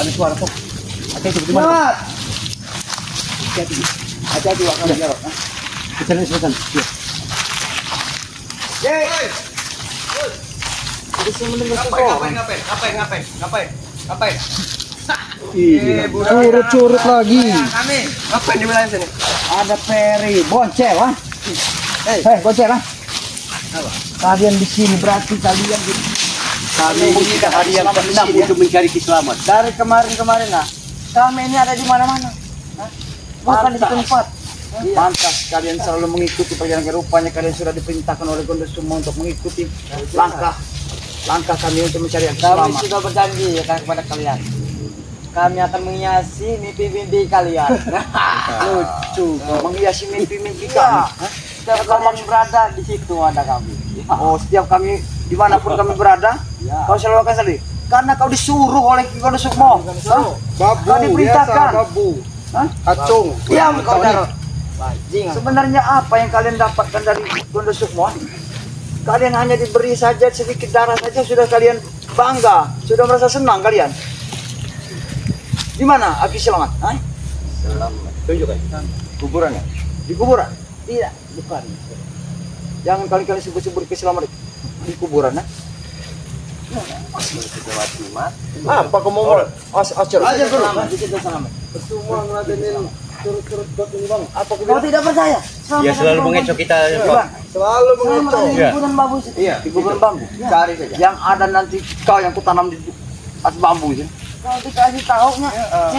Ada suara tuh. Hati-hati di mana? Hati-hati. Hati-hati Wak kalian jarot. Kita nih sebentar. Yeay. Ada yang mendengar suara. Ngapain? Curut lagi. Kami ngapain di wilayah sini? Ada Peri, Boncel lah. Boncel lah. Kalian di sini berarti kalian untuk mencari keselamatan. dari kemarin lah. Kami ini ada di mana-mana. Bukan di tempat. Pantas kalian selalu mengikuti perjalanan, rupanya kalian sudah diperintahkan oleh Gondosuma untuk mengikuti langkah kami untuk mencari yang selamat. Kami sudah berjanji ya kepada kalian. Kami akan menghiasi mimpi-mimpi kalian. Lucu, menghiasi mimpi-mimpi kami. Setiap kalian berada di situ ada kami. Oh, setiap kami dimanapun kami berada, kau selalu akan sendiri. Karena kau disuruh oleh Gondosuma. Kau diperintahkan. Babu. Acung. Diam kau Jarot. Bajing. Sebenarnya apa yang kalian dapatkan dari Gondosuma? Kalian hanya diberi saja sedikit darah saja sudah kalian bangga, sudah merasa senang kalian. Di mana Aki selamat? Selamat. Tunjukkan. Kuburannya? Di kuburan? Tidak, bukan. Jangan kali-kali sebut-sebut keselamatan di kuburan, Apa kamu mau? Ajar dulu. Selamat, di situ selamat. Semua ngeladenin turut-turut buat ini bang. Apa Kau tidak percaya? Ya selalu mengecoh kita. Selalu Selamat mengecoh. di kuburan bambu situ. Iya. di kuburan bambu? Cari saja. Yang ada nanti kau yang kutanam di atas bambu itu. Kau dikasih tahu nya.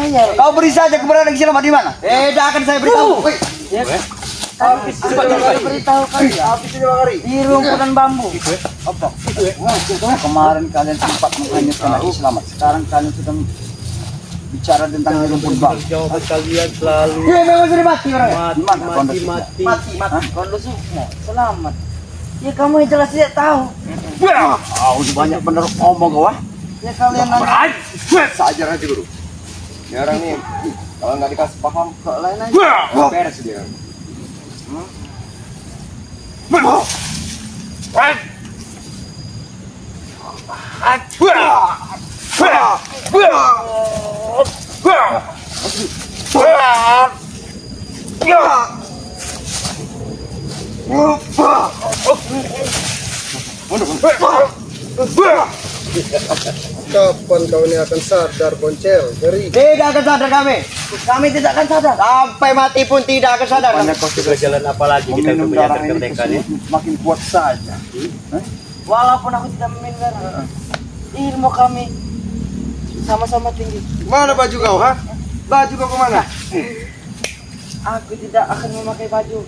Ya. Kau beri saja keberadaan Aki selamat di mana? Tidak akan saya beritahu. Ya. Kami sudah beritahu kalian. Di rumputan bambu. Apa? Kemarin kalian sempat menghanyutkan Aki selamat. Sekarang kalian sudah bicara tentang rumput bambu. Jawaban kalian selalu Iya, memang sudah mati orangnya. Di mana Gondosuma? Mati. Gondosuma. Selamat. Ya kamu yang jelas tidak tahu. Udah banyak bener ngomong kau. Ya kalian nanti. Sajar aja guru. Ini orang nih kalau nggak dikasih paham kok lain aja. Beres dia. Kapan kau ini akan sadar, Boncel? Ngeri. Tidak akan sadar kami. Kami tidak akan sadar. Sampai mati pun tidak akan sadar. sudah jalan apa lagi kita untuk menyatakan kemerdekaan ya? Makin kuat saja. Walaupun aku tidak meminum darah, ilmu kami sama-sama tinggi. Mana baju kau, ha? Baju kau kemana? Aku tidak akan memakai baju.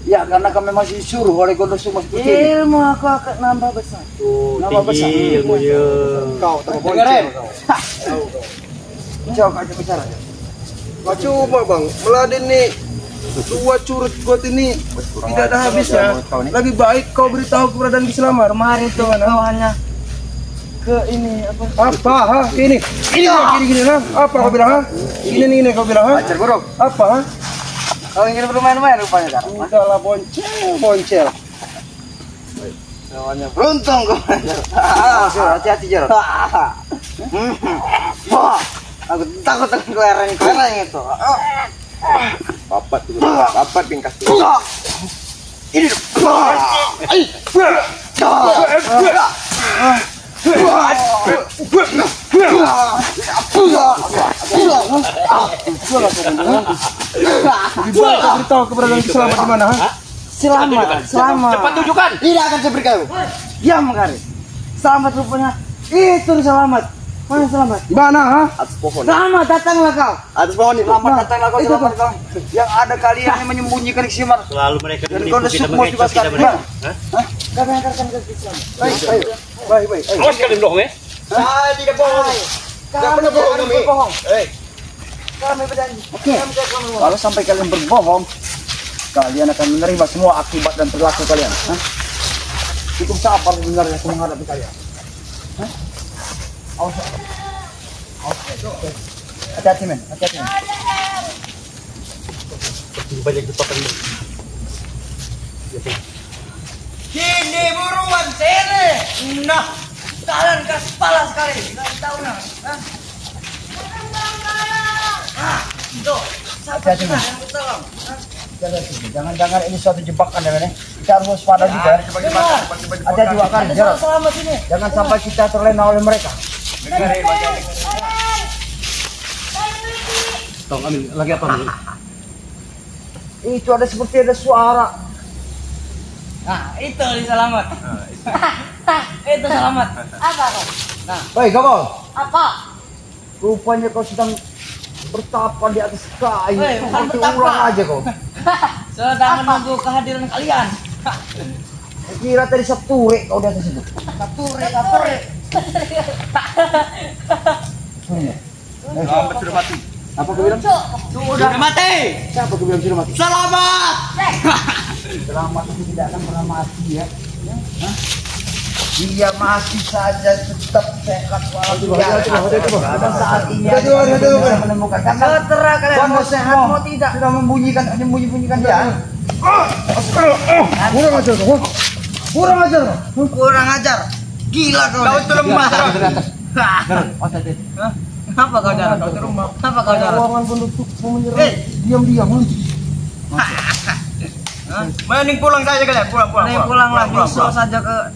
Ya karena kami masih disuruh oleh Gondosuma seperti ini. Ilmu aku akan nambah besar. Nama besar. Ilmunya. Kau terus Dengerin. Boncel. Coba aja bicara. Kau coba bang, meladeni dua curut got ini tidak ada habisnya. Lebih baik kau beritahu keberadaan Ki Selamat. Kemarin tuh kau hanya ke ini apa? Apa? Ha? Ini gini ha? Apa kau bilang ha? Ini kau bilang ha? Ajar buruk. Apa ha? Kau ingin bermain-main rupanya kan? Udahlah Boncel. Namanya beruntung kau. Hati-hati Jarot. Aku takut dengan kelereng itu. Papat tuh. Papat bingkas. Ini. Beritahu keberadaan Ki Selamat di mana ha? Selamat. Cepat tunjukkan. Tidak akan saya berikan. Diam kali. Selamat rupanya. Itu selamat. Mana selamat? Di mana ha? Atas pohon. Selamat datanglah kau. Atas pohon itu. Selamat datanglah kau. Itu Selamat kau. Yang ada kalian yang menyembunyikan Ki Selamat. Selalu mereka Dan menipu Gondosuma kita, juga mengecoh kita sekarang. mereka. Hah? Kami antarkan ke Islam. Baik. Awas kalian dong ya. Saya tidak bohong. Gak pernah bohong kami. Kami berjanji. Oke. Kalau sampai kalian berbohong, kalian akan menerima semua akibat dan perilaku kalian. Cukup sabar sebenarnya aku menghadapi kalian. Awas. Hati-hati men. Banyak dipakai. Sini buruan sini. Nah, kalian kasih kepala sekali. Nggak tahu nah. Hati-hati, Bang. Jangan-jangan ini suatu jebakan ya, Bang. Kita harus waspada juga. Hati-hati, Wak Karin. Selamat ini. Jangan sampai kita terlena oleh mereka. Tong ambil lagi apa nih? Itu ada seperti ada suara. Nah, itu selamat. Itu selamat. Apa kau? Baik, Gabol. Apa? Rupanya kau sedang bertapa di atas kayu. Hei, bukan Seperti bertapa. ulang aja kau. Sedang menunggu kehadiran kalian. Kira tadi Sabture kau di atas itu. Kapure. Selamat sudah mati. Apa kau bilang? Sudah mati. Siapa kau bilang sudah mati? Selamat. Selamat itu tidak akan pernah mati ya. Hah? Dia masih saja tetap sehat walafiat. Pada saat ini dia menemukan karena Seterah kalian Bang mau sehat Osmo mau tidak. sudah membunyikan dia. Kurang ajar kau. Kurang ajar kau. Kurang ajar. Gila kau. Kau itu lemah. Apa kau jalan? Kau itu lemah. Apa kau jalan? Ruangan penutup mau menyerang. Hei. Diam-diam. Mending pulang saja kalian, pulang. Mending pulang lah. Nyusul saja ke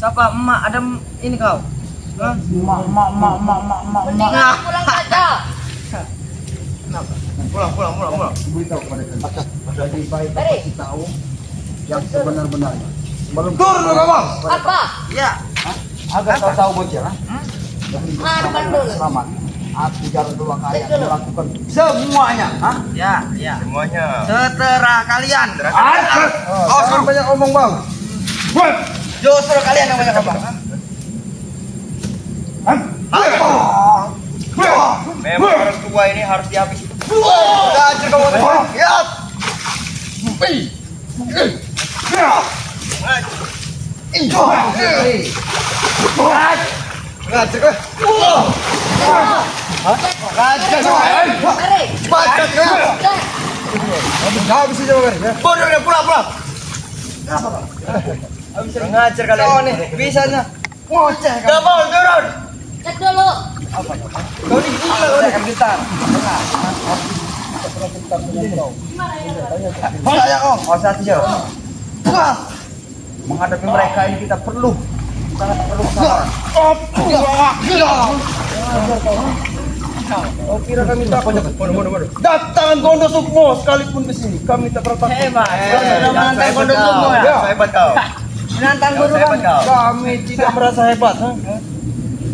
siapa? Emak ada ini kau. Hah? Mak. Nah, pulang saja. Pulang. Beritahu kepada kalian. Lebih baik kasih tahu yang sebenar-benarnya. Sebelum Turun lu kamu. Apa? Ya. agar kau tahu bocil, Harapan dulu. selamat. Aku jalan 2 kali akan melakukan semuanya. Ya. Semuanya. Seterah kalian. Oh, sekarang banyak omong bang. Justru kalian yang banyak ngomong. Memang orang tua ini harus dihabisi. Ajar kamu. Ya. Ngajar kau. Mari. Baca kau. Habis aja ya. Bodoh dia pulang. Ngajar kalian. Kau nih bisanya ngoceh kau. Gak mau turun. Cek dulu. Kau ini gila kau nih. gitar. Saya om. Saja. Menghadapi mereka ini kita perlu sangat perlu kesabaran. Oh kira kami takut. Bodoh. Datang Gondo Sukmo sekalipun ke sini kami tak pernah takut. Hebat. Kau sudah menantang Gondo Sukmo ya? Ya, hebat kau. Menantang Gondo kan? Kami tidak merasa hebat.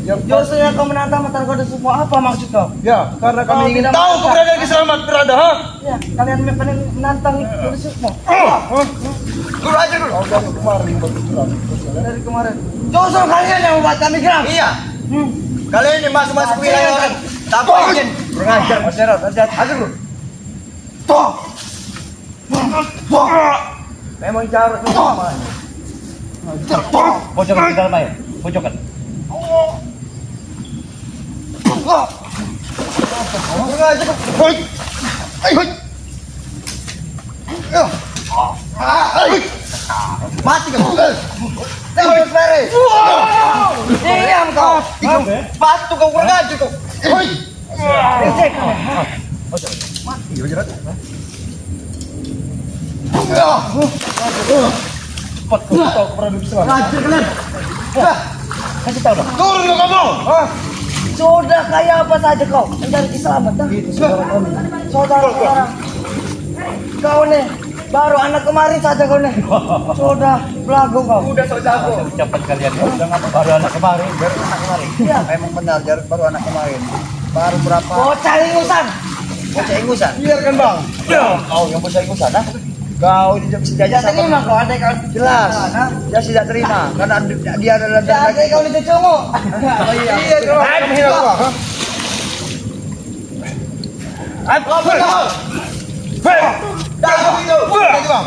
Justru yang kau menantang Gondo Sukmo apa maksud kau? Ya, karena Kau kami ingin tidak tahu merasa. keberadaan Kiselamat berada, ha? Ya, kalian menantang Gondo Sukmo. Dulu aja dulu. Dari kemarin. Justru kalian yang membuat kami geram. Iya. Kalian ini masuk wilayah orang. Tanpa izin. Mengajar masyarakat. Hati-hati lu. Memang cara itu sama. Pojokan di dalam air. Pojokan. Sengaja. Mati kamu. Terus beres. Diam kau. Batu kau kurang aja kau. Mati kau jerat. Cepat kau tahu keberadaan Islam. Ngajar kalian. Kasih tahu dong. Turun lu kamu. Sudah kayak apa saja kau mencari keselamatan. Saudara. Kau nih baru anak kemarin saja kau nih. Sudah belagu kau. Udah sok jago. Ucapan kalian ya. Baru anak kemarin. Iya. Memang benar Jarod baru anak kemarin. Baru berapa? Bocah ingusan. Bocah ingusan. Biarkan bang. Kau yang bocah ingusan, ha? Kau tidak bisa diajak Tidak terima kau ada kau. Jelas. Dia tidak terima karena dia adalah Jadi kau ini cungu. Iya kau. Kamu hina gua. Apa kau? Dagu itu. Lagi bang.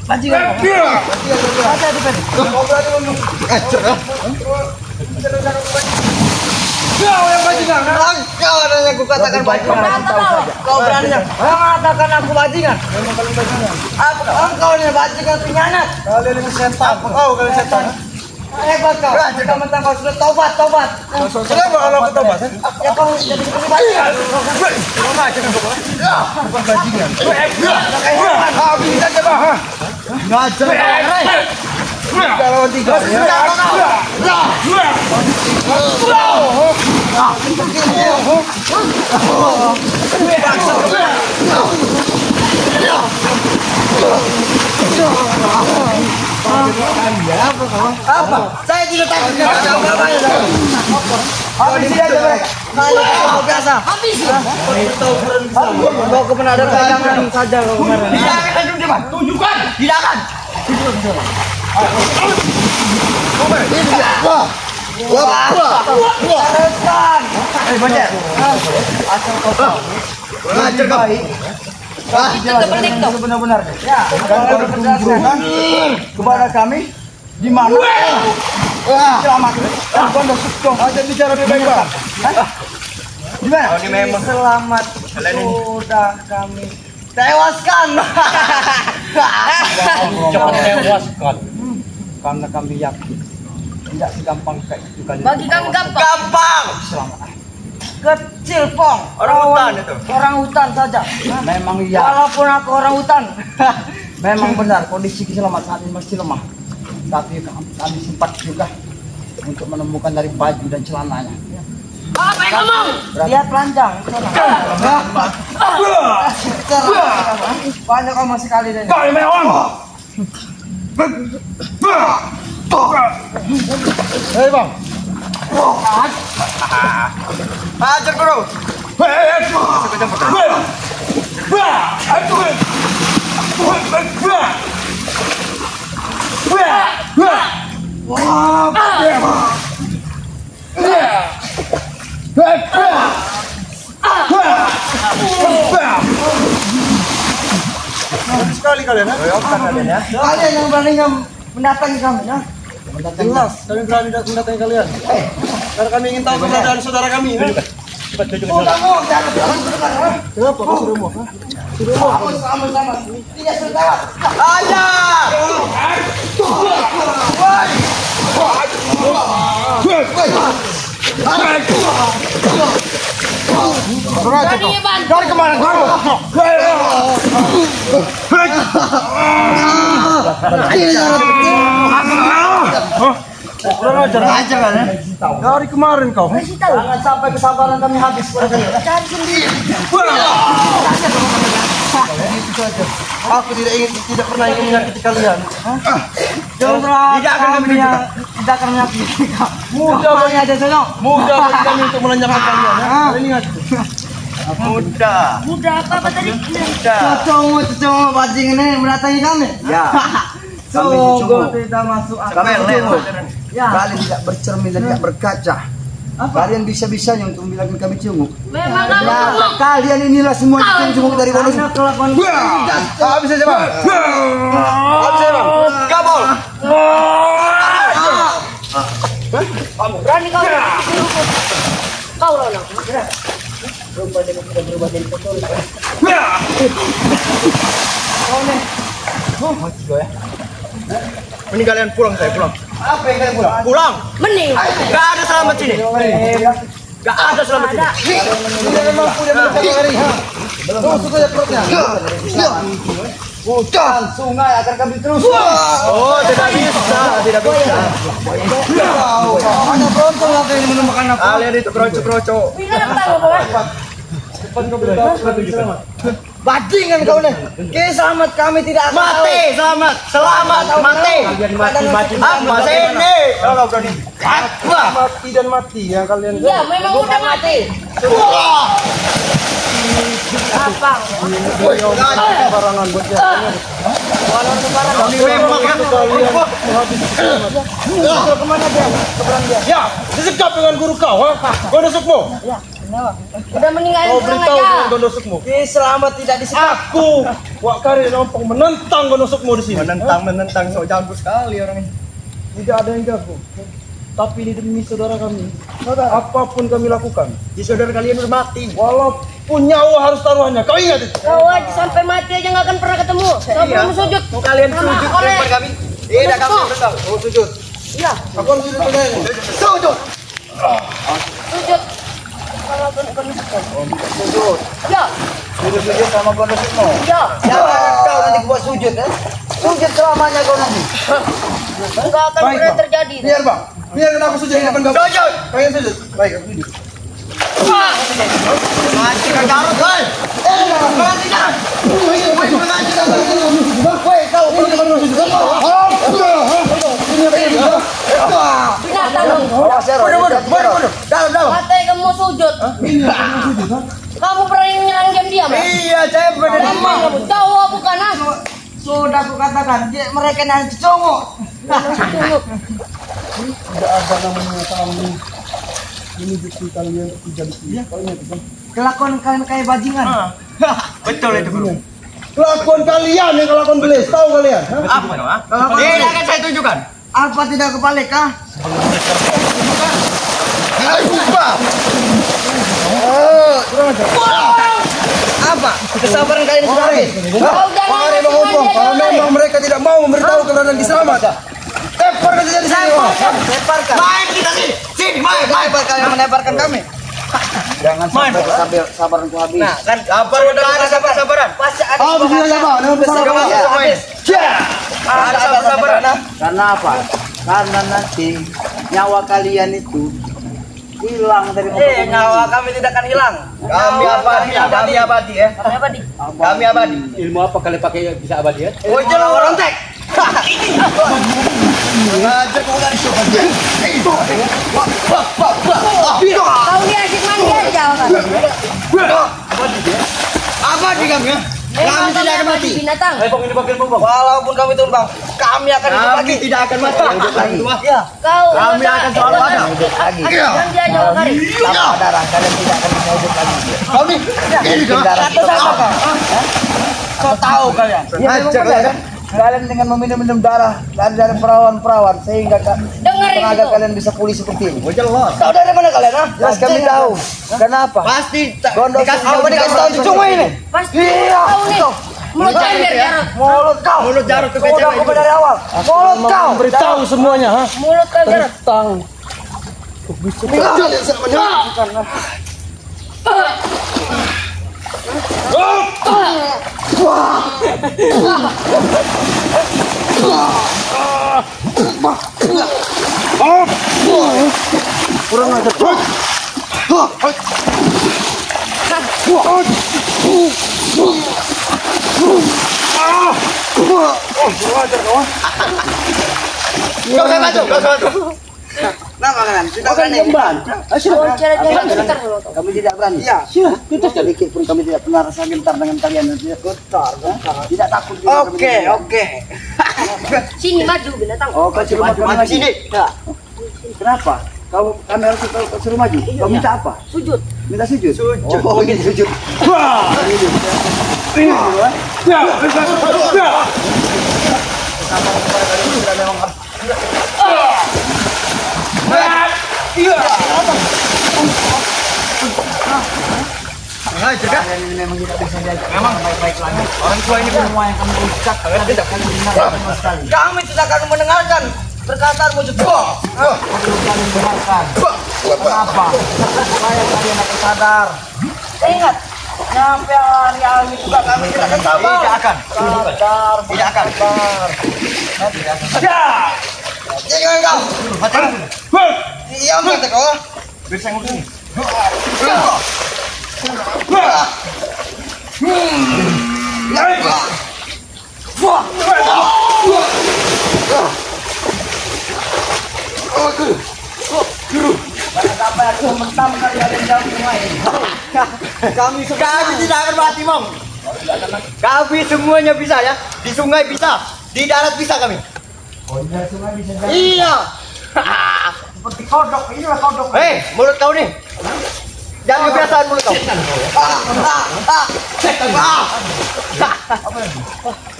Bajingan. Ada di Kau berani ngomong ajar ya? Kau yang bajingan, kau adanya aku katakan bajingan. Kau berani mengatakan aku bajingan? Apa kau ini bajingan penyanat? Kalian ini setan. Kau kalian setan. Hebat kau. Mentang-mentang kau sudah taubat. Kenapa kalau aku taubat? Ya kau jadi bajingan. Bukan bajingan. Bisa coba. Ngajar. Kalau tiga. Apa? Saya tidak takut. Habis aja mereka. Kau biasa. Habis. Kau kemana ada pegangan saja kau kemarin. Tunjukkan. Tidak. Banyak. Asal kau tahu. Ngajar kau. Itu kepenting tuh. Benar-benar. Ya, kalau penjelasan kepada kami di mana? Selamat. Pondok Sukong. Aja bicara baik-baik, Bang. Di mana? Oh, ini memang. Selamat sudah kami tewaskan. Cepat tewaskan. Karena kami yakin tidak segampang kayak itu kalian. Bagi kami gampang. Gampang. Selamat. Kecil Pong. Orang hutan itu. Orang hutan saja. Memang iya. Walaupun aku orang hutan. Memang benar kondisi keselamatan saat ini masih lemah. Tapi kami sempat juga untuk menemukan dari baju dan celananya. Apa yang ngomong? Lihat telanjang. Banyak kamu sekali dan. Kau yang mewah. Hei bang. Hajar bro. Sekali kalian ya. Kalian yang berani mendatangi kami ya. Jelas, kami berani mendatangi kalian. Karena kami ingin tahu keberadaan saudara kami. Cepat tunjukkan saudara. Kamu jangan bilang. Kenapa kau suruh mau? Kamu sama-sama. Tidak sudah. Ajar! Berani Ban. Dari kemana kau? Kurang ajar kan ya? Dari kemarin kau. Jangan sampai kesabaran kami habis pada kalian. Cari sendiri. Aku tidak pernah ingin menyakiti kalian. Tidak akan menyakiti. Mudah bagi aja sono. Mudah bagi kami untuk melenjakkan kalian. Kalian ingat. Muda apa tadi? Cocok bajing ini mendatangi kami. Ya. Sungguh tidak masuk akal. Ya. Kalian tidak bercermin dan tidak berkaca. Kalian bisa-bisanya untuk membilangkan kami cunguk. Memang kamu Ya, ngomong. kalian inilah semua cunguk dari bonus. Hanya kelakuan Habis aja bang. Habis aja bang. Kabul. Berani kau. Kau Rono. Ini kalian pulang saya pulang. apa yang kalian pulang? Pulang. Mending. Gak ada selamat sini. Gak ada selamat sini. Ini memang punya hari. Tusuk aja perutnya. Bukan sungai akan kami terus. Oh tidak bisa, tidak bisa. Hanya beruntung lah kalian menemukan aku. Kalian itu kroco-kroco. Pindah tahu Bapak. Bajingan kau nih. Selamat kami tidak akan Mati, selamat, selamat, mati. Apa sini? Kalau berani. Mati dan mati ya kalian. Ya, memang udah mati. Apa? Barangan buat ya. Kami memang ya. Kemana dia? Ya, disekap dengan guru kau. Kau nusukmu. Udah meninggalin Kau perang beritahu aja. dengan gondosukmu. Selamat tidak disekap. Aku, Wak Kari Rompong menentang gondosukmu di sini. Menentang sok jago sekali orang ini. Tidak ada yang jago. Tapi ini demi saudara kami. Apapun kami lakukan. Di saudara kalian udah mati. Walaupun nyawa harus taruhannya. Kau ingat itu? Kau aja sampai mati aja nggak akan pernah ketemu. Kau belum sujud. Mau kalian Sama sujud oleh- depan kami. Tidak kami bertahu. Oh sujud. Iya, Aku harus sujud pada ini. Sujud. sujud. Kalau kau Sujud. Ya, Sujud sama gondosukmu. ya. Jangan kau nanti buat sujud ya. Sujud selamanya kau nanti. Enggak akan Baik, pernah Bang. terjadi. Biar bang. Biarkan aku sujud di depan kamu. Sujud. Kalian sujud. Baik, aku sujud. Mati kan Garut, woi. Mati kan. Woi, kau pergi ke mana sujud? Binatang dong. Dalam. Katanya kamu mau sujud. Kamu berani menyerang diam-diam ya? Iya, saya berada di Gampang kamu. Tahu bukan ah? Sudah aku katakan, mereka yang congok. Tunduk. Tidak ada namanya kami. Ini bukti kalian tidak bisa. Kau ingat itu? Kelakuan kalian kayak bajingan. Betul itu, Bro. Kelakuan kalian yang kelakuan belis. Tahu kalian? Hah? Apa dong, ah? Tidak akan saya tunjukkan. Apa tidak kebalik kah? Apa? Kesabaran kalian sudah habis. Kau jangan Mari ngasih Bang Opong, hadiah kalau dia, memang mereka tidak mau memberitahu keberadaan Kisramat, leparkan saja di sini. Leparkan. Main kita sini. Sini, main. Kenapa kalian menebarkan kami? Jangan sampai sabaranku habis. Nah, kan Sabar, udah ada sabar-sabaran. pasti ada Oh, bisa sabar. kesabaran. Udah semuanya. Ada sabar-sabaran. Karena apa? Karena nanti nyawa kalian itu hilang dari Nyawa kami tidak akan hilang. Kami abadi ya. Kami apa di? Kami abadi. Ilmu apa kalian pakai bisa abadi ya? Oh, jangan rontek. Ngajar kau dari situ. Kau dia asik mandi aja kan? Abadi kami ya. Memang Kami tidak akan mati. binatang. Bang, ini bagian Bang. Walaupun kami tumbang, kami akan hidup Kami lagi. tidak akan mati. Ya, Kau Kami akan selalu ada. Jangan dia jauh kali. tanpa darah kalian tidak akan bisa hidup lagi. Kami ini kau. Satu sama kau. So tahu kalian. Ya, memang benar kan? Kalian dengan meminum-minum darah dari perawan-perawan sehingga Dengerin tenaga itu. kalian bisa pulih seperti ini. Oh, jelas. Tahu dari mana kalian? Jelas kami tahu. Kenapa? Pasti Gondos dikasih tahu cuma ini. Pasti Iya. kau nih. Mulut ember Jarot. Mulut kau. Mulut Jarot tuh Sudah kecewa aku dari awal. Mulut kau. Beritahu semuanya, ha? Mulut kau Jarot. Kau saya masuk, kau saya masuk. Kenapa kalian? Tidak berani. Kau cara-cara sebentar dulu. Kami tidak berani. Iya. Sedikit pun kami tidak pernah rasa gentar dengan kalian dan tidak gentar. Tidak takut juga kami Oke, dengan oke. Sini maju binatang. Oh, kau suruh maju Maju lagi. sini. Ya. Kenapa? Kami harus kau suruh maju. Kau minta apa? Sujud. Minta sujud. Oh, ingin sujud. Kalian ini memang tidak bisa diajak. Memang baik-baik lagi. Orang tua ini semua yang kami ucap, kalian tidak akan mendengar sama sekali. Kami tidak akan mendengarkan perkataanmu juga. Perlu kalian dengarkan. Kenapa? Supaya kalian akan sadar. Ingat, nyampe hari juga kami tidak akan sabar. Tidak akan. Sadar, Tidak akan. jangan kau. Diam kata kau. Bisa ngurus ini. Kami tidak akan mati, Mong. Kami semuanya bisa ya. Di sungai bisa, di darat bisa kami. Iya. Seperti kodok, inilah kodok. Hei, mulut kau nih. Jangan kebiasaan mulut kau.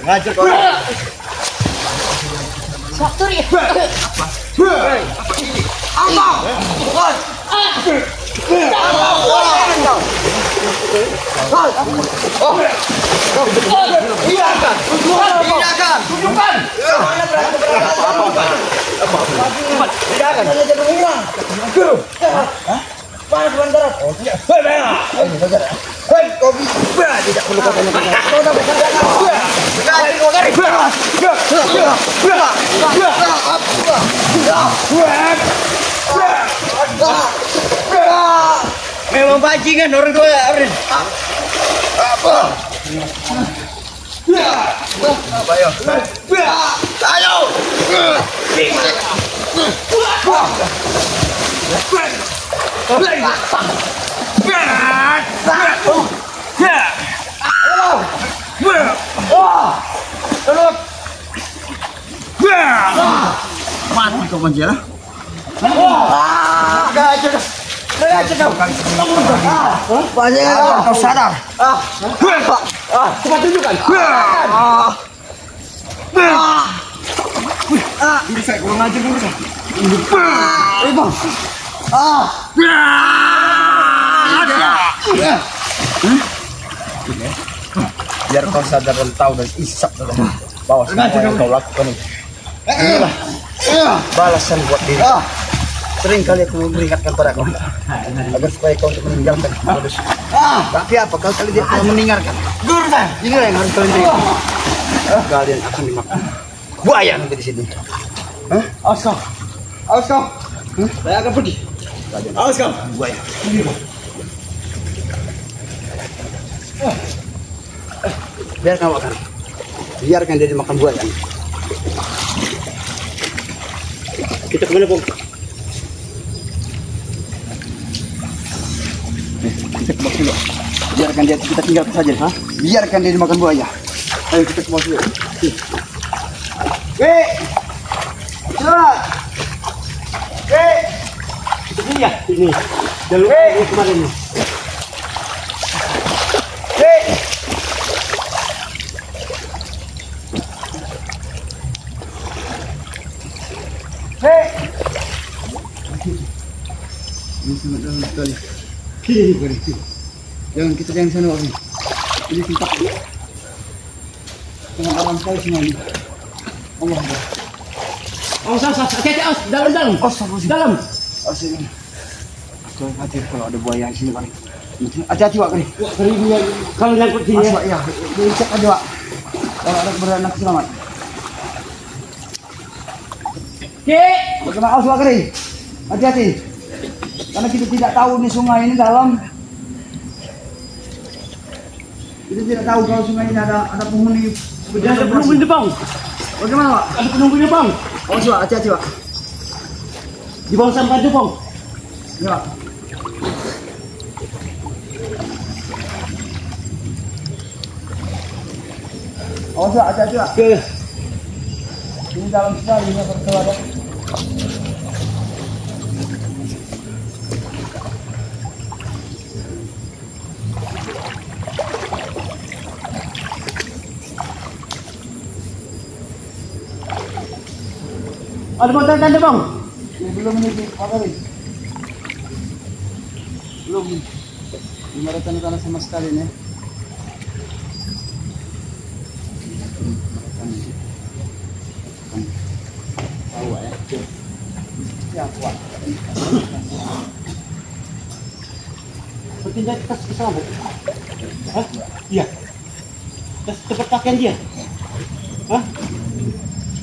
Ngajar kau. Faktor ya. Memang bajingan orang tua Arin. Apa? Ayo. Ayo. Mati kau manjela. Bajingan kau sadar. Cepat tunjukkan. Bisa kurang ajar dulu bisa. Biar kau sadar dan tahu dan isap bahwa semua yang kau lakukan itu inilah balasan buat diri. Sering kali aku memperingatkan padamu agar supaya kau untuk meninggalkan modus. Tapi apa kalau kali dia telah meninggalkan? Inilah yang harus kalian terima. Kalian akan dimakan buaya nanti di sini. Awas kau, awas kau. Saya akan pergi. Awas kau, buaya. Biarkan makan. Biarkan dia dimakan buaya. Kita kemana, Bung? Kita ke bawah dulu. Biarkan dia, kita tinggalkan saja. Biarkan dia dimakan buaya. Ayo kita ke bawah dulu. Cepat. Ini ya, ini. Jalur ini kemarin ini. Ini sangat dalam sekali. Kiri. Jangan sana, Om. Ini tempat sangat dalam sekali semua ini. Allah. Hati-hati, dalam. Dalam. Sini. Kau hati kalau ada buaya di sini, Pak. Hati-hati, Pak. Kalau nyangkut sini Mas, Pak, ya. Dicek aja, Pak. Kalau ada beranak selamat. Bagaimana awas, Pak, Kri? Hati-hati. Karena kita tidak tahu di sungai ini dalam. Kita tidak tahu kalau sungai ini ada penghuni. Ada penunggu di depan. Bagaimana, Pak? Ada penunggu di depan. Awas, Pak. Hati-hati, Pak. Di bawah sampah itu, Bang. Ya, Pak. Awas, Pak. Hati-hati, Pak. Ini dalam sekali ini perkeluaran. Ada tanda-tanda, Bang. Belum ini Pak Kri. Belum. Belum ada tanda-tanda sama sekali nih. Tahu ya. Ya, kuat. Bertindak tas ke sana. Hah? Iya. Tas tempat pakaian dia. Hah?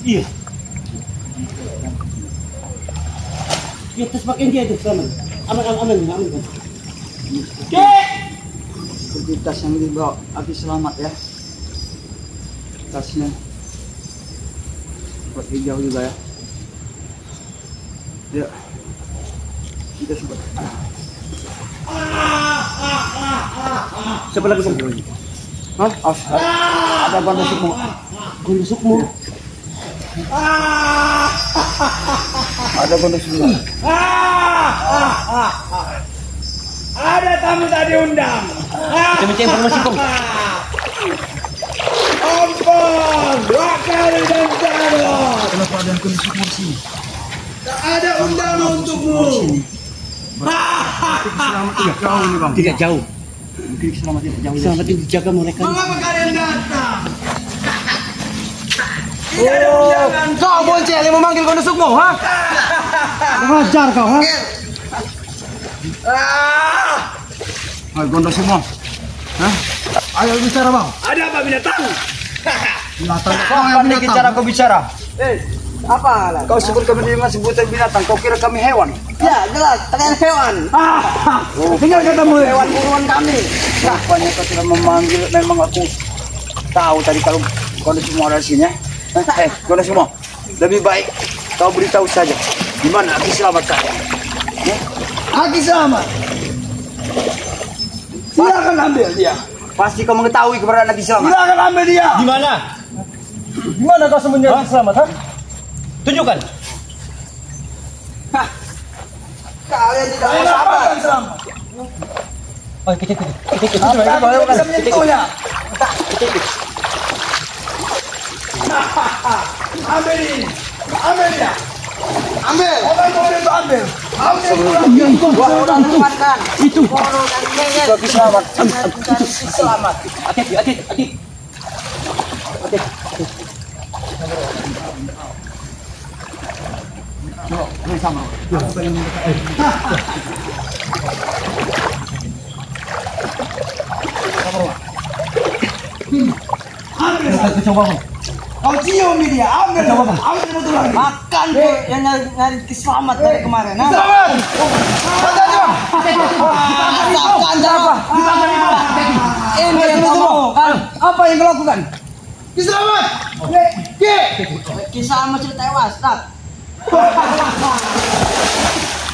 Iya. Iya, tas pakaian dia itu sama. Aman. Seperti tas yang dibawa Aki Selamat ya. Tasnya. Buat hijau juga ya. Ya. Kita sempat. Siapa lagi, Bang? Hah? Ada bandar sukmu. Gundul sukmu. Ada bandar sukmu. Ada tamu tak diundang. Kita minta informasi kong. Ampun, Wakari dan Jarod. Kenapa ada kondisi kursi? Tak ada undangan untukmu. Selamat tidak jauh nih bang. Tidak jauh. Mungkin selamat tidak jauh. Sangat dijaga mereka. Mengapa kalian datang? Tidak ada undangan. Kau bonceng yang memanggil Kondo Sukmo, ha? Wajar kau, ha? Ayo gondos semua. Hah? Ayo bicara bang. Ada apa binatang? Binatang. Kapan nih cara kau bicara? Apa lah? Kau sebut kami dengan sebutan binatang, kau kira kami hewan? Ya, jelas, kalian hewan. Tinggal ketemu Hewan buruan kami. Rupanya kau sudah memanggil, memang aku tahu tadi kalau kau semua ada di sini. Kau semua, lebih baik kau beritahu saja di mana Aki Selamat saja. Aki selamat. Silakan ambil dia. Pasti kau mengetahui keberadaan Aki Selamat. Silakan ambil dia. Di mana? Di mana kau sembunyikan Selamat, ha? Tunjukkan. Kalian tidak mau sabar. Selamat. Oh, kita. Tidak bisa menyentuhnya. Ambil ini. Ambil dia. Ambil. Orang boleh itu ambil. Ambil. Udah tempatkan. Itu. Koro dan ngenyet. Aki Selamat. Selamat. Hati. Ambil. Coba, Bang. Kau cium dia. Ambil. Ambil betul lagi. Makan yang nyari keselamat dari kemarin. Ha? Selamat. Makan apa? Ini yang kamu kan? Apa yang kau lakukan? Selamat. Kisah sama cerita tewas, tak?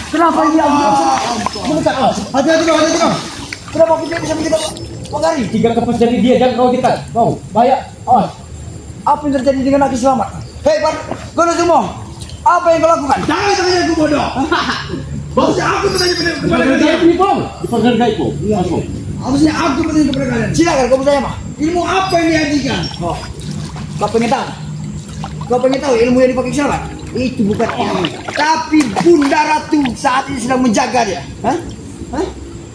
Kenapa dia hati-hati bang, hati-hati bang. Kenapa kita bisa begitu Wakari? Jika kepas dari dia jangan kau dekat. Kau bahaya. Awas. Apa yang terjadi dengan Aki Selamat? Hei, Pak, Kondo Sukmo, apa yang kau lakukan? Jangan tanya aku bodoh. Maksudnya aku bertanya kepada kalian. Ini bang. Diperhargai kau. Masuk. Harusnya aku bertanya kepada kalian. Silakan, kau bertanya apa? Ilmu apa yang diajikan? Kau pengen tahu? Kau pengen tahu ilmu yang dipakai Selamat? Itu bukan ilmu, tapi Bunda Ratu saat ini sedang menjaga dia. Hah?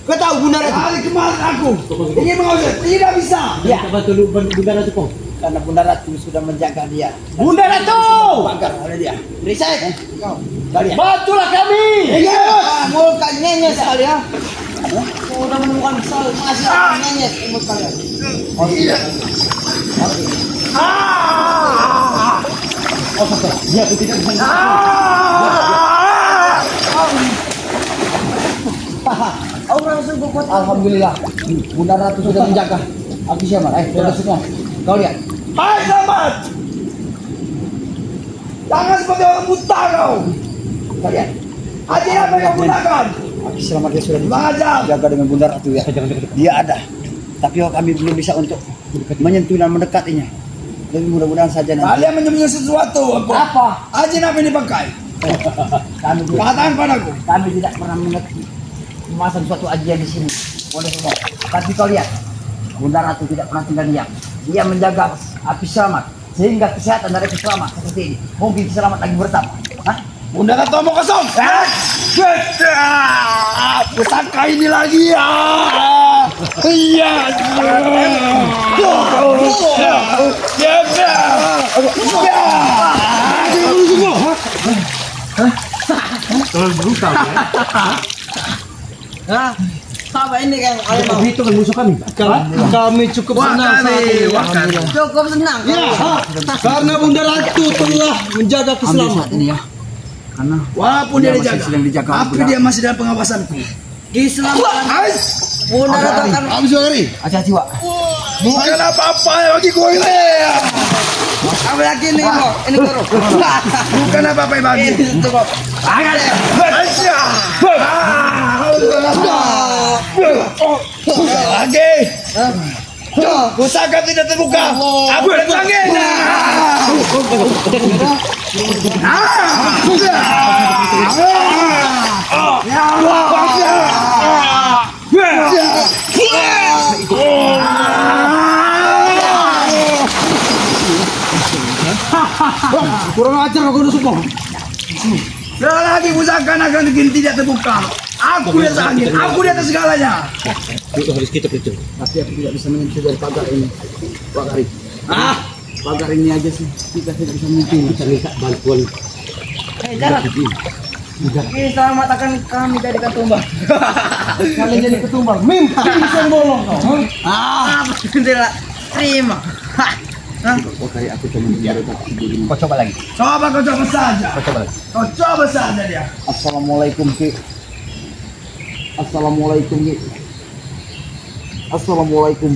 Kau tahu Bunda Ratu? Hari kemarin aku ingin mengawasi, tidak bisa. Ya. Coba dulu Bunda Ratu kau. Karena Bunda Ratu sudah menjaga dia. Bunda Ratu. Pagar oleh dia. Berisik. Kalian. Bantulah kami. Mulut kalian nyenyet sekali ya. Sudah menemukan masih nyenyet mulut kalian. Ya, aku tidak bisa. Orang sungguh kuat. Alhamdulillah, Bunda Ratu sudah menjaga. Aki Selamat, Kondo Sukmo, kau lihat. Hai Selamat. Jangan seperti orang buta kau. Kau lihat. Haji apa yang kau gunakan? Aki Selamat dia sudah Mengajar. dijaga dengan Bunda Ratu ya. Dia ada, tapi kami belum bisa untuk menyentuh dan mendekatinya. Lebih mudah-mudahan saja nanti. Kalian menyembunyikan sesuatu. Apa? Haji apa yang dipakai? Kami tidak, Katakan padaku. kami tidak pernah mengerti memasang suatu ajian di sini. Kondo Sukmo. Tapi kau lihat, Bunda Ratu tidak pernah tinggal diam. Dia menjaga Aki Selamat sehingga kesehatan dari Aki Selamat seperti ini. Mungkin Aki Selamat lagi bertambah. Hah? Bunda kata omong kosong. Pusaka ini lagi ya. Iya. Apa ini kan kalian mau? Itu kan musuh kami. Kami cukup senang saat ini. Cukup senang. Karena Bunda Ratu telah menjaga keselamatan. Ini ya. Karena Walaupun dia dijaga, sedang dijaga. tapi dia masih dalam pengawasanku. Keselamatan Bunda Ratu akan Habis kali. hati-hati, Wak. Bukan apa-apa yang bagi gue ini. ambil lagi ini kok. Ini baru. Bukan apa-apa yang bagi. Ini cukup. Lagi. Pusaka tidak terbuka. Aku datangin. Kurang ajar aku nusuk. Lagi pusaka akan bikin tidak terbuka. Aku di atas angin, aku di atas segalanya. Harus kita percaya. Tapi aku tidak bisa menyentuh dari pagar ini, Pak Karim. Pagar ini aja sih kita tidak bisa menyentuh. Kita minta bantuan. Jangan. Selamatkan kami dari ketumbang. Kalian jadi ketumbang, mimpi bisa bolong kau. Tidak terima. Oke, aku cuma Kau coba lagi. Coba kau coba saja. Kau coba lagi. Kau coba saja dia. Assalamualaikum Ki. Assalamualaikum Ki. Assalamualaikum.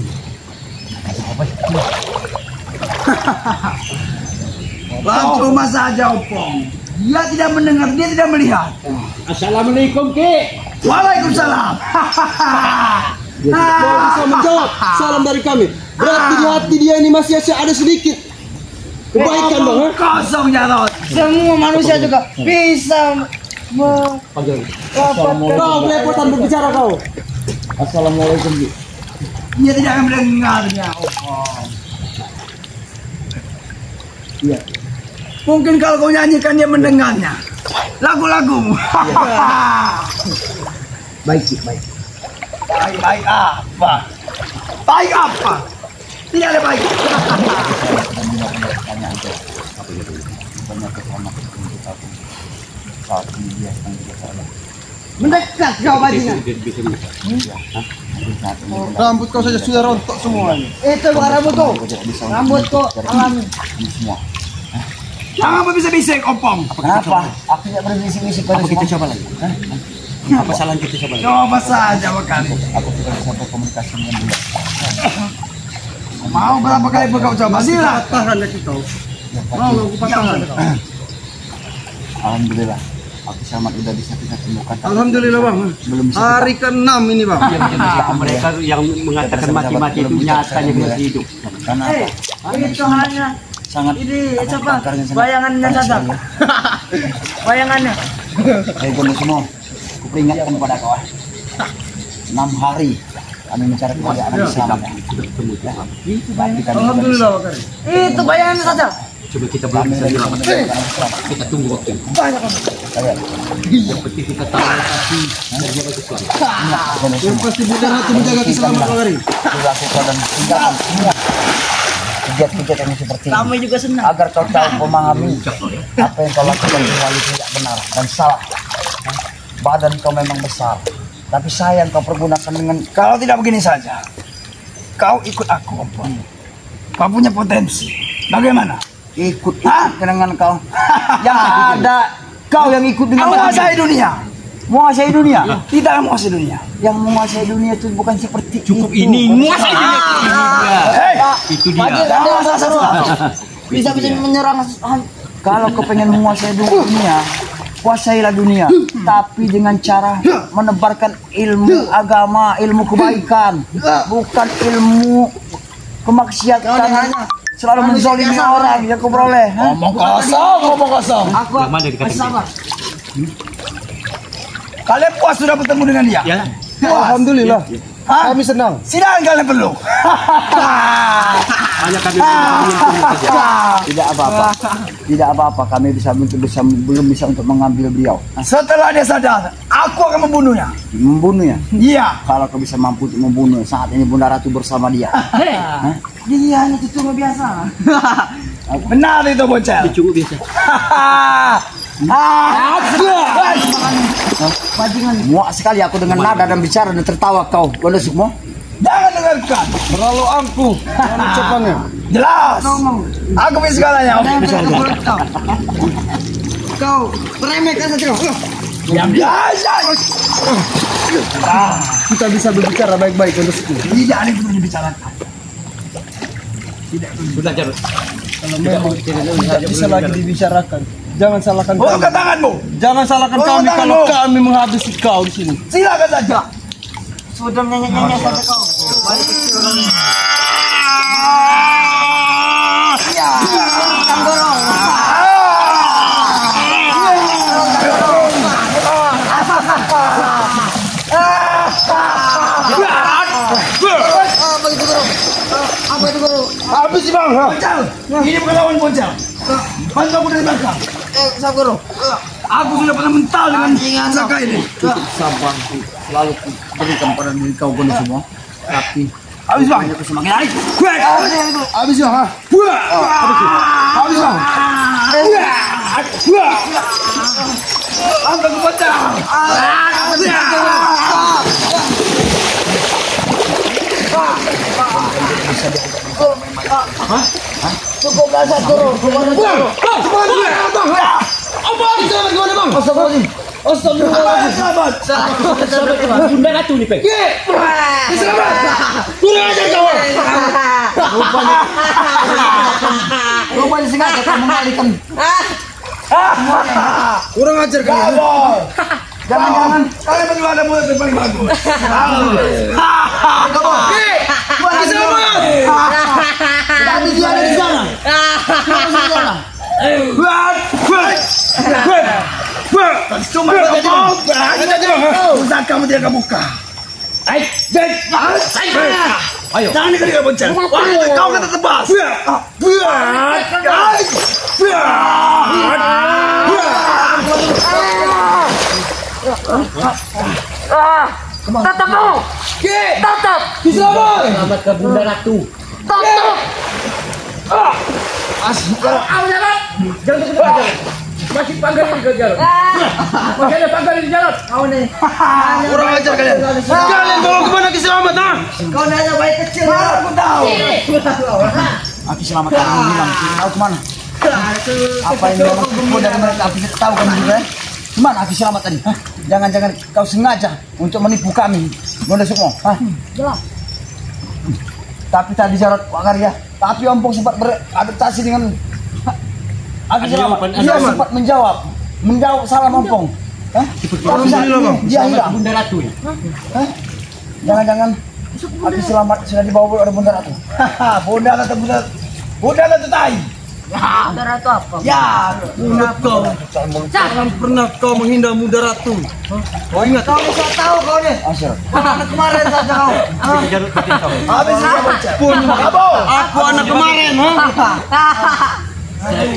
Cuma saja Opong. Dia tidak mendengar, dia tidak melihat. Assalamualaikum Ki. Waalaikumsalam. Kau bisa menjawab salam dari kami. Berarti di hati dia ini masih ada sedikit kebaikan bang. Kosong jarot. Semua manusia juga bisa Kau belepotan berbicara kau. Assalamualaikum Ki. Dia tidak akan mendengarnya Opong. Iya. Mungkin kalau kau nyanyikan dia mendengarnya. Lagu-lagumu. Baik Ki, baik. Baik apa? Baik apa? Tidak ada baik. mendekat kau bajingan. Rambut kau saja sudah rontok semua. Itu bukan rambut kau. Rambut kau alami. Jangan berbisik-bisik Opong. Kenapa? Aku tidak berbisik-bisik pada Apa kita semua. coba lagi? Apa salah kita coba lagi? Coba saja bekali. Aku tidak bisa berkomunikasi dengan dia. Mau berapa kali pun kau coba? Silakan. Tahan lagi kau. Mau aku patahkan. Alhamdulillah. Aku selamat udah bisa kita temukan. Alhamdulillah bang. Belum bisa Hari ke-6 ini bang. Mereka yang mengatakan mati-mati itu nyatanya masih hidup. Karena apa? Itu hanya Sangat ini apa, siapa? pakarnya sangat Bayangannya panas saja. sekali. Bayangannya. Hei kamu semua, aku peringatkan kepada kau. 6 hari kami mencari kebahagiaan yang selamat. Alhamdulillah bekali. Itu bayangannya saja. Coba kita Kami belum bisa dari selamat. kebahagiaan yang selamat. Kita tunggu waktu. Banyak kamu. Saya, Yang penting kita tahu lokasi dan dia bagus selamat. kamu semua, Pasti bukan hati menjaga keselamatan kau hari. dilakukan dan tinggalkan semua kegiatan yang seperti ini. Kami juga senang. Agar kau tahu memahami apa yang kau lakukan selalu tidak benar dan salah. Badan kau memang besar, tapi sayang kau pergunakan dengan Kalau tidak begini saja, kau ikut aku Opong. Kau punya potensi. Bagaimana? ikut dengan kau. Yang ada kau yang ikut dengan Menguasai dunia. menguasai dunia. Tidak menguasai dunia. Yang menguasai dunia itu bukan seperti Cukup itu. ini menguasai dunia. Hei, Itu dia. Jangan salah. Bisa menyerang. Kalau kau pengen menguasai dunia, kuasailah dunia, tapi dengan cara menebarkan ilmu agama, ilmu kebaikan, bukan ilmu kemaksiatan. Selalu menzalimi orang yang kau peroleh. ngomong kosong. Aku Yang mana dikatakan? sabar. Kalian puas sudah bertemu dengan dia? Ya. Puas. Alhamdulillah. Hah? Kami senang. Silakan kalian peluk. Hanya kami saja. Tidak apa-apa, tidak apa-apa. Kami belum bisa untuk mengambil beliau, Setelah dia sadar, aku akan membunuhnya. membunuhnya. Iya. Kalau kau bisa mampu untuk membunuh, saat ini Bunda Ratu bersama dia. Dia hanya tutungnya biasa. Benar itu bocah. Cukup biasa. Muak sekali aku dengan nada dan bicara dan tertawa kau. Kau semua. Jangan dengarkan. Terlalu angkuh. Jangan ucapannya. Jelas. Aku bisa segalanya. Kau meremehkan saja kau. Diam biasa. Kita bisa berbicara baik-baik untuk semua. Tidak ada yang perlu dibicarakan. Sudah Jarod. Tidak bisa lagi dibicarakan. Jangan salahkan Buka kami. tanganmu. Jangan salahkan Buka kami kalau tanganmu. kami menghabisi kau di sini. Silakan saja. Sudah nyanyi-nyanyi saja kau. Balik kecil orang. Tanggorong. Boncal, ini bukan lawan Boncal. Bantu aku dari belakang. Saburo. Aku sudah pernah mental dengan Saka ini. Sabar, selalu berikan pada diri kau guna semua. Tapi Habis bang. aku semakin lari. Habis bang. Habis bang. Angkat ke Boncal. Cukup lah Saburo. Bunda Ratu nih, Peng. Rupanya sengaja kau mengalihkan. Kurang ajar kalian. Jangan. Kalian berdua ada mulut yang paling bagus. Tapi dia ada di sana. Cuma usaha kamu tidak buka. Ayo. Jangan dikali Boncal. Kau kata tebas. Tetap mau. Tetap. Selamat ke Bunda Ratu. Tetap. Masih panggalin ke jalan. Makanya panggalin di jalan. Kau nih. Kurang ajar kalian. Kalian bawa kemana Ki Selamat? Kau nanya baik kecil. Aku tahu. Aki Selamat kami hilang. Tahu kemana? Apa yang memang tipu dari mereka? Aki tahu kan juga. Kemana Aki Selamat tadi? Jangan-jangan kau sengaja untuk menipu kami. Gonda semua. Jelas. Tapi tadi Jarod Pak Karya. Tapi Ompong sempat beradaptasi dengan Aki Selamat. Dia sempat menjawab salah Ompong. Tapi saat ini dia hilang. Bunda Ratu ya. Jangan-jangan Aki Selamat sudah dibawa oleh Bunda Ratu. Bunda kata tai. Bunda Ratu apa? Ya, mulut kau. Jangan pernah kau menghina Bunda Ratu. Kau ingat? Kau bisa tahu kau nih. Asyik. Anak kemarin saja kau. Habis ini punya aku anak kemarin,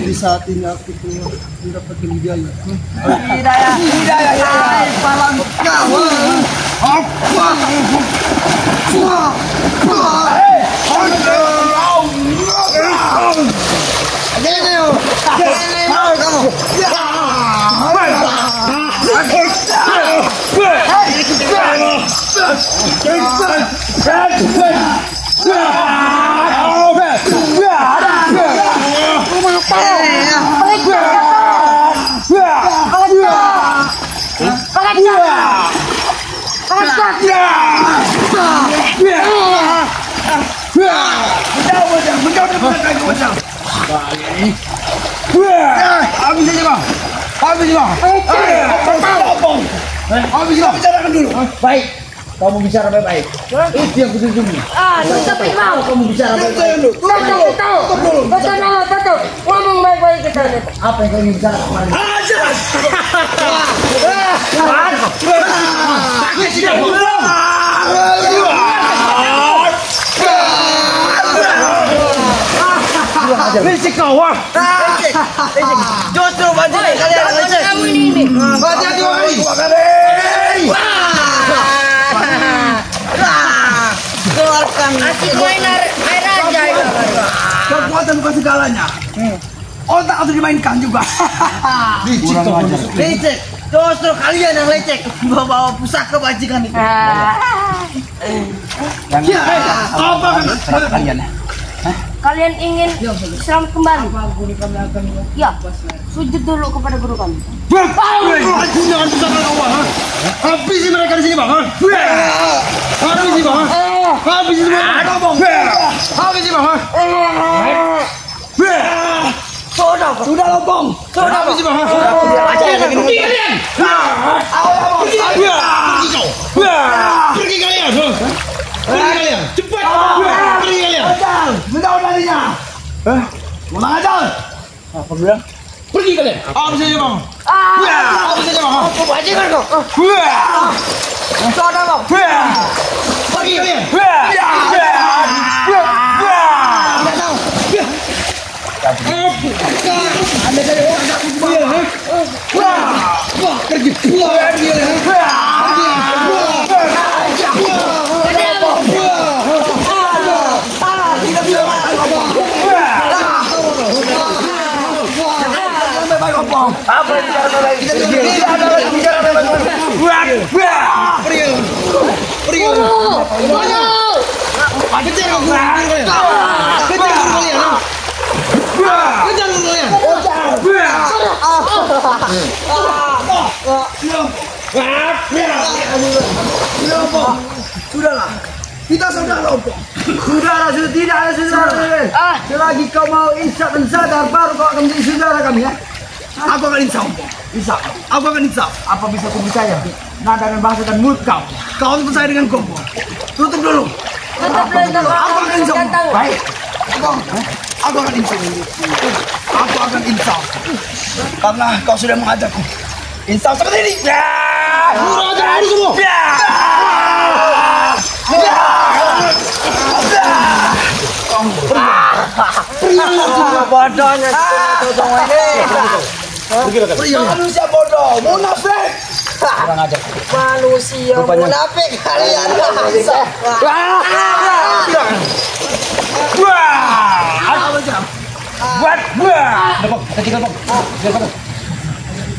Di saat ini aku tuh mendapatkan hidayah. Hidayah. Palang kau. Bicarakan dulu. Baik. Kamu bicara baik-baik. Itu yang kutunggu. Tapi mau. Kamu bicara baik-baik. Betul. Ngomong baik-baik kita nih. Apa yang kau ingin bicara kemarin? Licik kau, Justru bajingan kalian lecek. Kamu ini. Bajingan dua kali. Keluarkan. Asik main air aja. Kekuatan bukan segalanya. Otak harus dimainkan juga. Lecek. Justru kalian yang lecek. Bawa pusaka bajingan itu. Apa Kalian. Kalian ingin Islam kembali? Ya, sujud dulu kepada guru kami. Jangan pusaka kau, habisi mereka di sini, Bang. Habisi, Bang. Habisi semua. Habisi, Bang. Sudah lopong. Sudah habisi, Bang. Pergi kalian. Pergi kalian. Cepat. Pergi kalian. Menjauh darinya. Pulang aja. Apa bilang? Pergi kalian. Habis aja, Bang. Habis aja, Bang. Aku bajingan kok. Sudah bang. Pergi kalian. Apa yang bicara lagi? Tidak ada lagi bicara lagi. Sudahlah. Kita saudara Opo. Saudara sudah tidak ada saudara. Selagi kau mau insaf dan sadar baru kau akan menjadi saudara kami ya. Aku akan insaf Opo. Insaf. Aku akan insaf. Apa bisa ku percaya? Nada dan bahasa dan mulut kau. Kau harus percaya dengan Opo. Tutup dulu. Aku akan insaf. Baik. Aku akan insaf. Aku akan insaf. Karena kau sudah mengajarku. Insaf seperti ini. Murah aja dulu semua. Bodohnya Manusia bodoh, munafik. manusia munafik kalian.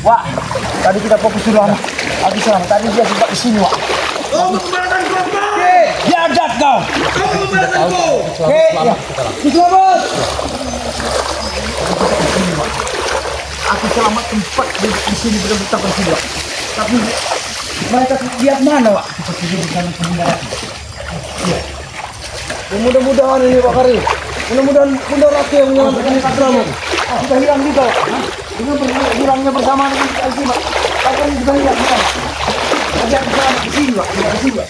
Wah, tadi kita fokus dulu sama Abi Selamat. Tadi dia juga ke sini, Wak. Jagat kau. Aku Selamat tempat di sini benar-benar bersih, Wak. Tapi mereka lihat mana, Wak? Kita tidur bersama pengendara. Mudah-mudahan ini Pak Kari. Mudah-mudahan Bunda Rati yang menyelamatkan kita selamat. Kita hilang juga, Pak. Dengan hilangnya bersama dengan Pak. Akan kita hilang, Pak. Kita selamat di sini, Pak. Di sini, Pak.